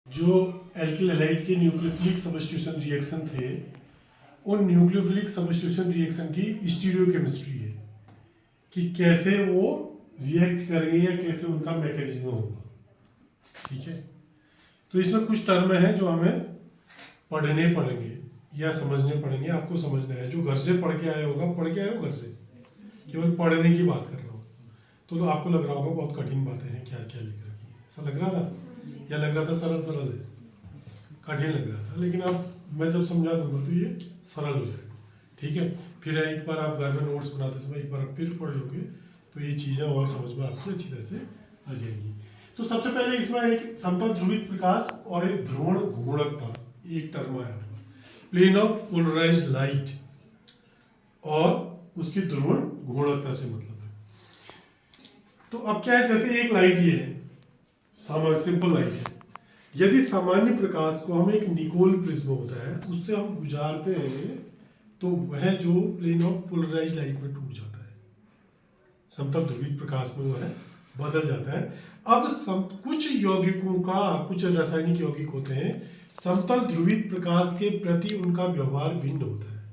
जो alkyl halide के nucleophilic substitution reaction थे, उन न्यूक्लियोफिलिक सब्स्टिट्यूशन रिएक्शन की स्टीरियोकेमिस्ट्री है कि कैसे वो रिएक्ट करेंगे या कैसे उनका मैकेनिज्म होगा। ठीक है, तो इसमें कुछ टर्म हैं जो हमें पढ़ने पड़ेंगे या समझने पड़ेंगे। आपको समझना है, जो घर से पढ़ के आए होगा, पढ़ के आए हो घर से, केवल पढ़ने की बात कर रहा हूँ, तो आपको लग रहा होगा बहुत कठिन बातें हैं, क्या क्या लिख रखी है, ऐसा लग रहा था या लग रहा था सरल सरल है, कठिन लग रहा था। लेकिन अब मैं जब समझा दूंगा तो ये सरल हो जाएगा। ठीक है, फिर एक बार आप घर में नोट्स बनाते समय एक बार आप फिर पढ़ लोगे तो ये चीज़ें और समझ में आपकी अच्छी तरह से आ जाएंगी। तो सबसे पहले इसमें एक समतल ध्रुवित प्रकाश और एक ध्रुवण घूर्णकता, एक टर्म आया हुआ, प्लेन ऑफ पोलराइज्ड लाइट और उसकी ध्रुवण घूर्णकता से मतलब है। तो अब क्या है, जैसे एक लाइट ये है, सामान्य सिंपल लाइट है, यदि सामान्य प्रकाश को हम एक निकोल प्रिज्म होता है उससे हम गुजारते हैं तो वह जो प्लेन ऑफ पोलराइज्ड लाइट में टूट जाता है, समतल ध्रुवित प्रकाश में वह बदल जाता है। अब कुछ यौगिकों का, कुछ रासायनिक यौगिक होते हैं, समतल ध्रुवित प्रकाश के प्रति उनका व्यवहार भिन्न होता है।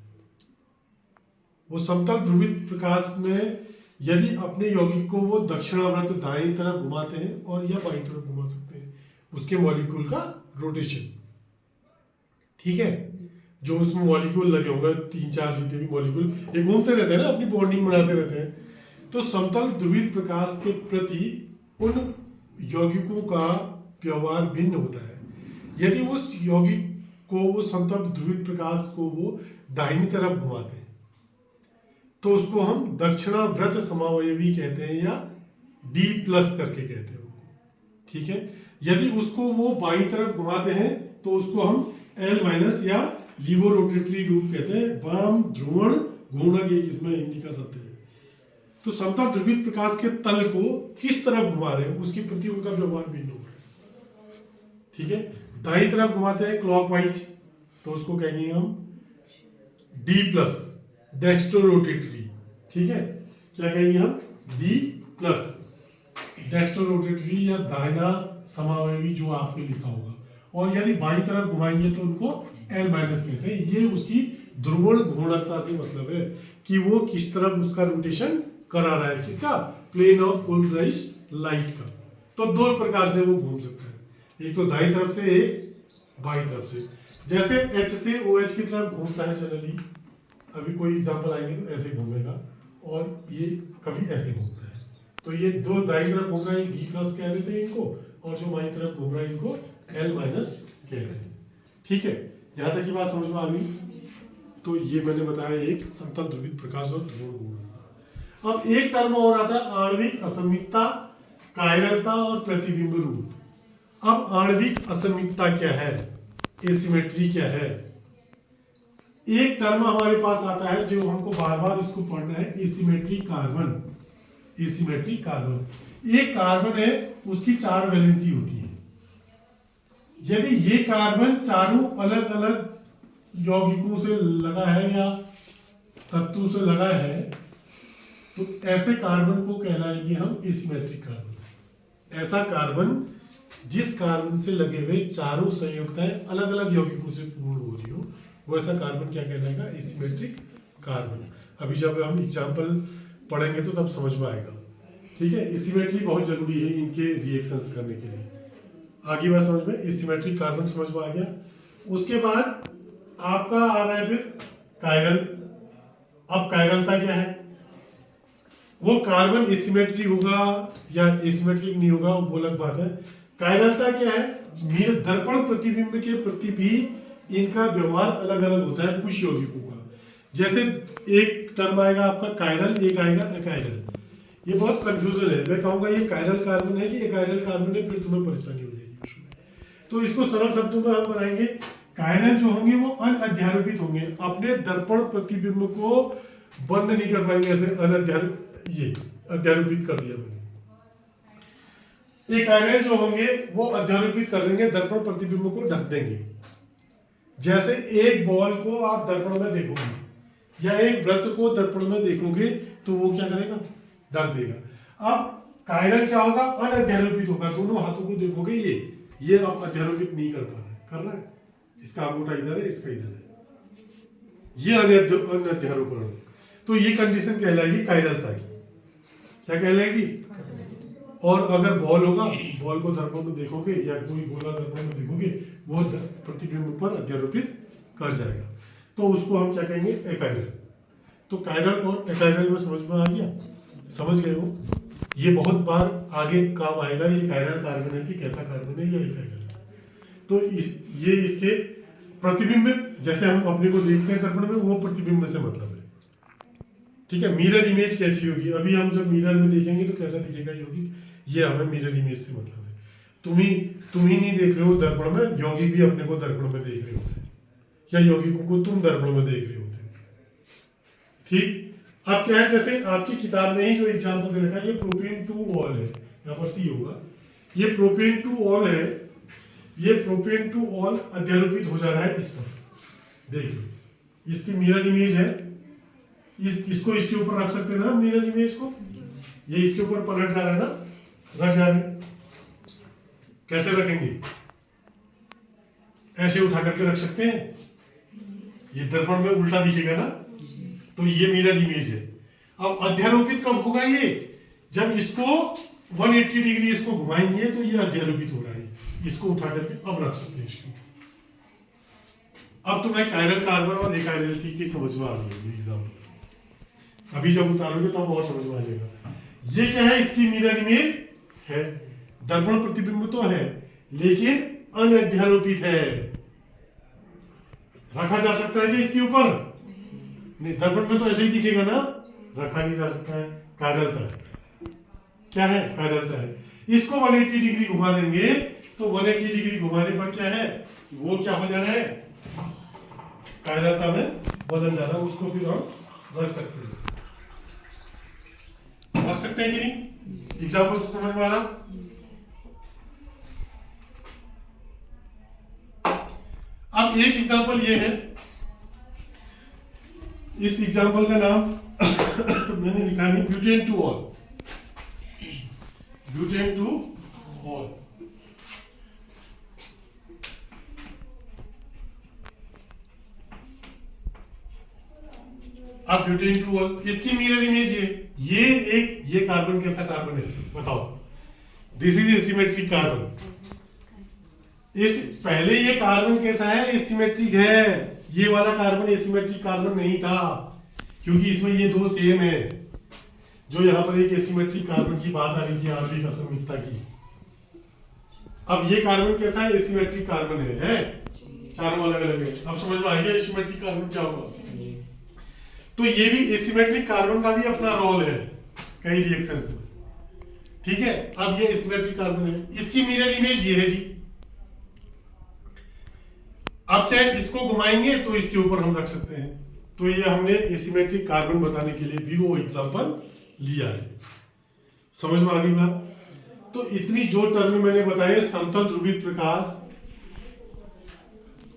वो समतल ध्रुवित प्रकाश में यदि अपने यौगिक को वो दक्षिणावर्त दाईं तरफ घुमाते हैं और या बाईं तरफ घुमा सकते हैं, उसके मॉलिक्यूल का रोटेशन। ठीक है, जो उसमें मॉलिक्यूल लगे होंगे, 3-4 जितने भी मॉलिक्यूल, ये घूमते रहते हैं ना, अपनी बॉन्डिंग बनाते रहते हैं। तो समतल ध्रुवित प्रकाश के प्रति उन यौगिकों का व्यवहार भिन्न होता है। यदि उस यौगिक को, वो समतल ध्रुवित प्रकाश को वो दाहिनी तरफ घुमाते हैं तो उसको हम दक्षिणाव्रत समावयवी कहते हैं या D+ करके कहते हैं उनको। ठीक है, यदि उसको वो बाईं तरफ घुमाते हैं तो उसको हम L- या लीवो रोटेटरी लूप कहते हैं। वाम ध्रुवण घूर्णक एक इसमें हिंदी का शब्द है। तो समतल ध्रुवित प्रकाश के तल को किस तरफ घुमा रहे हैं उसके प्रति उनका व्यवहार भिन्न हो रहा है। ठीक है, दाईं तरफ घुमाते हैं क्लॉकवाइज तो उसको कहेंगे हम D+, डेक्स्ट्रो रोटेटरी। ठीक है, क्या कहेंगे हम, D+, डेक्स्ट्रो रोटेटरी या दाहिना समावयवी जो आपने लिखा होगा। और यदि बाईं तरफ घुमाएंगे तो उनको L- कहते हैं। ये उसकी ध्रुवण घूर्णकता से मतलब है कि वो किस तरफ उसका रोटेशन करा रहा है, किसका, प्लेन ऑफ पोलराइज्ड लाइट का। तो दो प्रकार से वो घूम सकता है, एक तो दाईं तरफ से, एक बाईं तरफ से। जैसे H से OH की तरफ घूमता है जनरली, अभी कोई एग्जांपल आएंगे तो ऐसे घूमेगा, और ये कभी ऐसे घूमता है। तो ये दो दाईं तरफ घूम रहा है, D+ कह देते हैं इनको, और जो बाईं तरफ घूम रहा है इनको L- कहते हैं। ठीक है, यहाँ तक की बात समझ में आ गई। तो ये मैंने बताया एक समतल ध्रुवित प्रकाश और ध्रुवण घूर्णकता। अब एक टर्म और आता है आणविक असममितता, कायरलता और प्रतिबिंब रूप। अब आणविक असममितता क्या है, एसिमेट्री क्या है। एक टर्म हमारे पास आता है जो हमको बार बार इसको पढ़ना है, एसिमेट्री कार्बन। एसिमेट्री कार्बन, एक कार्बन है, उसकी 4 वैलेंसी होती है। यदि ये कार्बन चारों अलग अलग यौगिकों से लगा है या तत्वों से लगा है तो ऐसे कार्बन को कहलाएंगे हम एसिमेट्रिक कार्बन। ऐसा कार्बन जिस कार्बन से लगे हुए चारों संयुक्ताएं अलग अलग यौगिकों से पूर्ण हो रही हो, वो ऐसा कार्बन क्या कहलाएगा, एसिमेट्रिक कार्बन। अभी जब हम एग्जाम्पल पढ़ेंगे तो तब समझ में आएगा। ठीक है, एसिमेट्री बहुत जरूरी है इनके रिएक्शंस करने के लिए। आगे बात समझ में, एसिमेट्रिक कार्बन समझ में आ गया। उसके बाद आपका आ रहा है फिर कायरल। अब कायरलता क्या है, वो कार्बन एसिमेट्री होगा या एसिमेट्रिक नहीं होगा वो अलग बात है। कायरलता क्या है, दर्पण प्रतिबिंब के प्रति भी इनका व्यवहार अलग अलग होता है कुछ यौगिकों का। जैसे एक टर्म आएगा आपका कायरल, एक आएगा अकायरल। ये बहुत कंफ्यूजन है, मैं कहूंगा ये कायरल कार्बन है कि अकायरल कार्बन है, फिर तुम्हें परेशानी हो जाएगी उसमें। तो इसको सरल शब्दों में हम बनाएंगे, कायरल जो होंगे वो अनअध्यारोपित होंगे, अपने दर्पण प्रतिबिंब को बंद नहीं कर पाएंगे, ऐसे ये अध्यारोपित कर दिया मैंने। एक आयरन जो होंगे वो अध्यारोपित कर देंगे, दर्पण प्रतिबिंब को ढक देंगे। जैसे एक बॉल को आप दर्पण में देखोगे या एक वृत्त को दर्पण में देखोगे तो वो क्या करेगा, ढक देगा। अब कायरल क्या होगा, अनअध्यारोपित होगा। दोनों हाथों को देखोगे ये ये आप अध्यारोपित नहीं कर पा रहे, कर रहे हैं, इसका अंगूठा इधर है, इसका इधर है, ये अनध्यारोपण। तो ये कंडीशन कहलाएगी कायरलता की। क्या कहलाएगी? और अगर बॉल होगा, बॉल को दर्पण में देखोगे या कोई गोला दर्पण में देखोगे, वो प्रतिबिंब पर अध्यारोपित कर जाएगा, तो उसको हम क्या कहेंगे? एकाइरल। तो कायरल और एकाइरल में समझ में आ गया? समझ गए हो? ये बहुत बार आगे काम आएगा, ये कायरल कार्बन है कि कैसा कार्बन है या एकाइरल है। तो ये इसके प्रतिबिंब, जैसे हम अपने को देखते हैं दर्पण में, वो प्रतिबिंब से मतलब है। ठीक है, मिरर इमेज कैसी होगी? अभी हम जब मिरर में देखेंगे तो कैसा दिखेगा योगी, ये हमें मिरर इमेज से मतलब है। तुम ही नहीं देख रहे हो दर्पण में, योगी भी अपने को दर्पण में देख रहे होते हैं, या यौगिकों को तुम दर्पण में देख रहे होते हैं। ठीक, अब क्या है, जैसे आपकी किताब में ही जो एग्जाम्पल दे रखा है, ये प्रोपेन टू ऑल है, यहाँ पर सी होगा, ये प्रोपेन टू ऑल है, ये प्रोपेन टू ऑल अध्यारोपित हो जा रहा है इस पर। देखिए, इसकी मिरर इमेज है, इसको इसके ऊपर रख सकते हैं ना मिरर इमेज को, ये इसके ऊपर पलट जा रहा है ना, रख जा रहे हैं। कैसे रखेंगे? ऐसे उठा करके रख सकते हैं, ये दर्पण में उल्टा दिखेगा ना, तो ये मिरर इमेज है। अब अध्यारोपित कब होगा ये? जब इसको 180 डिग्री इसको घुमाएंगे तो ये अध्यारोपित हो रहा है, इसको उठा करके अब रख सकते हैं इसको। अब तुम्हें कायरल कार्बन और एकाइरलिटी की समझ में आ गई एग्जाम्पल से, अभी जब उतारोगे तब और समझ में आ जाएगा। ये क्या है? इसकी मिरर इमेज है, दर्पण प्रतिबिंब तो है लेकिन अनध्यारोपित है। रखा जा सकता है कि इसके ऊपर? नहीं, दर्पण में तो ऐसे ही दिखेगा ना, रखा नहीं जा सकता है, कायरलता है। क्या है? कायरलता है। इसको 180 डिग्री घुमा देंगे तो 180 डिग्री घुमाने पर क्या है, वो क्या हो जा रहा है, कायरलता में बदल जा रहा है। उसको फिर हम रख सकते हैं, रख सकते हैं कि नहीं? एग्जाम्पल से समझ में आ रहा? अब एक एग्जाम्पल ये है, इस एग्जाम्पल का नाम मैंने लिखा नहीं, butane two all, butane two all. अब ब्यूटेन टू ऑल, इसकी मिरर इमेज ये कार्बन कैसा कार्बन है बताओ? This is asymmetric carbon. इस पहले ये कार्बन कैसा है? एसिमेट्रिक है। ये वाला कार्बन एसिमेट्रिक कार्बन नहीं था, क्योंकि इसमें ये दो सेम है। जो यहाँ पर एक एसिमेट्रिक कार्बन की बात आ रही थी आणविक असममितता की, अब ये कार्बन कैसा है? एसिमेट्रिक कार्बन है? चारों अलग अलग है। अब समझ में आ गया एसिमेट्रिक कार्बन क्या होगा? तो ये भी एसिमेट्रिक कार्बन का भी अपना रोल है कई रिएक्शंस में। ठीक है, अब ये एसिमेट्रिक कार्बन है, इसकी मिरर इमेज ये है जी। अब क्या है, इसको घुमाएंगे तो इसके ऊपर हम रख सकते हैं। तो ये हमने एसिमेट्रिक कार्बन बताने के लिए भी वो एग्जांपल लिया है। समझ में आ गई बात? तो इतनी जो टर्म मैंने बताए, समतल ध्रुवित प्रकाश,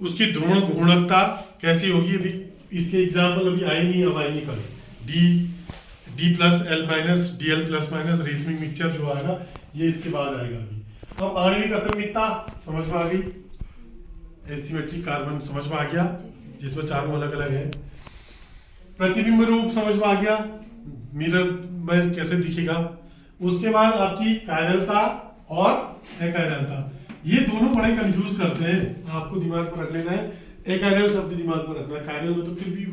उसकी ध्रुवण घूर्णकता कैसी होगी, अभी इसके एग्जाम्पल अभी आए नहीं, अब आएंगे कल। D plus L minus D L plus minus racemic mixture जो आएगा, ये इसके बाद आएगा। अभी अब आणविक असममितता समझ में आ गई, एसिमेट्रिक कार्बन समझ में आ गया जिसमें चारों अलग अलग है, प्रतिबिंब रूप समझ में आ गया, मिरर में कैसे दिखेगा। उसके बाद आपकी कायरलता और अकायरलता, ये दोनों बड़े कंफ्यूज करते हैं, आपको दिमाग पर रख लेना है। एकायरल शब्द दिमाग पर रखना है, कायरल में तो फिर भी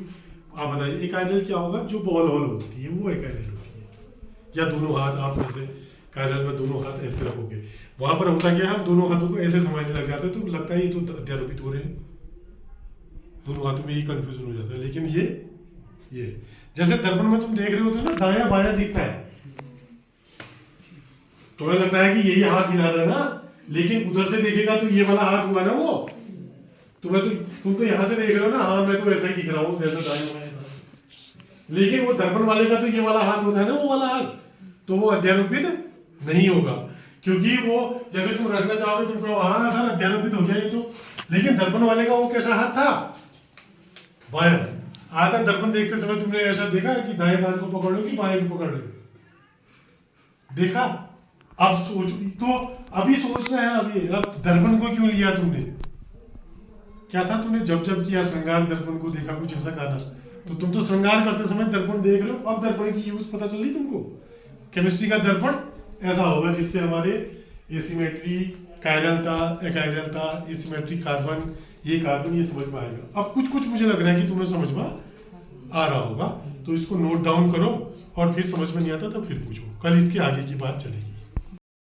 आप बताइए एकायरल क्या होगा? जो बॉल हॉल होती है वो एकायरल होती है, या दोनों हाथ आप ऐसे कायरल में दोनों हाथ ऐसे रखोगे, वहां पर होता क्या है, आप दोनों हाथों को ऐसे समझने लग जाते हो तो लगता है ये तो अध्यारोपित हो रहे हैं, दोनों हाथों में ही कंफ्यूजन हो जाता है। लेकिन ये जैसे दर्पण में तुम देख रहे होते हो ना, दायां बायां दिखता है, तुम्हें लगता है कि यही हाथ हिला रहा है ना, लेकिन उधर से देखेगा तो ये वाला हाथ हुआ ना वो, तुम तो यहां से देख रहे हो ना, हाँ मैं तो ऐसा ही दिख रहा हूँ जैसे दाएं बाएं, लेकिन वो दर्पण वाले का तो ये वाला हाथ होता है ना, वो वाला हाथ, तो वो अध्यारोपित नहीं होगा, क्योंकि वो जैसे तुम रखना चाहोगे तुम कहो हाँ सर अध्यारोपित हो गया ये तो, लेकिन दर्पण वाले का वो कैसा हाथ था? बायां। आता दर्पण देखते समय तुमने ऐसा देखा है कि दाएं कान को पकड़ लो कि बाएं को पकड़ लो? देखा? अब सोच, तो अभी सोचना है, अभी अब दर्पण को क्यों लिया तुमने? क्या था तुमने जब जब किया श्रृंगार दर्पण को देखा, कुछ ऐसा गाना? तो तुम तो श्रृंगार करते समय दर्पण देख रहे हो, अब दर्पण की यूज पता चल रही तुमको। केमिस्ट्री का दर्पण ऐसा होगा जिससे हमारे एसिमेट्री, कायरलता, एकायरलता, एसिमेट्री, कार्बन, ये समझ में आएगा। अब कुछ कुछ मुझे लग रहा है कि तुम्हें समझ में आ रहा होगा, तो इसको नोट डाउन करो, और फिर समझ में नहीं आता तो फिर पूछो, कल इसके आगे की बात चलेगी।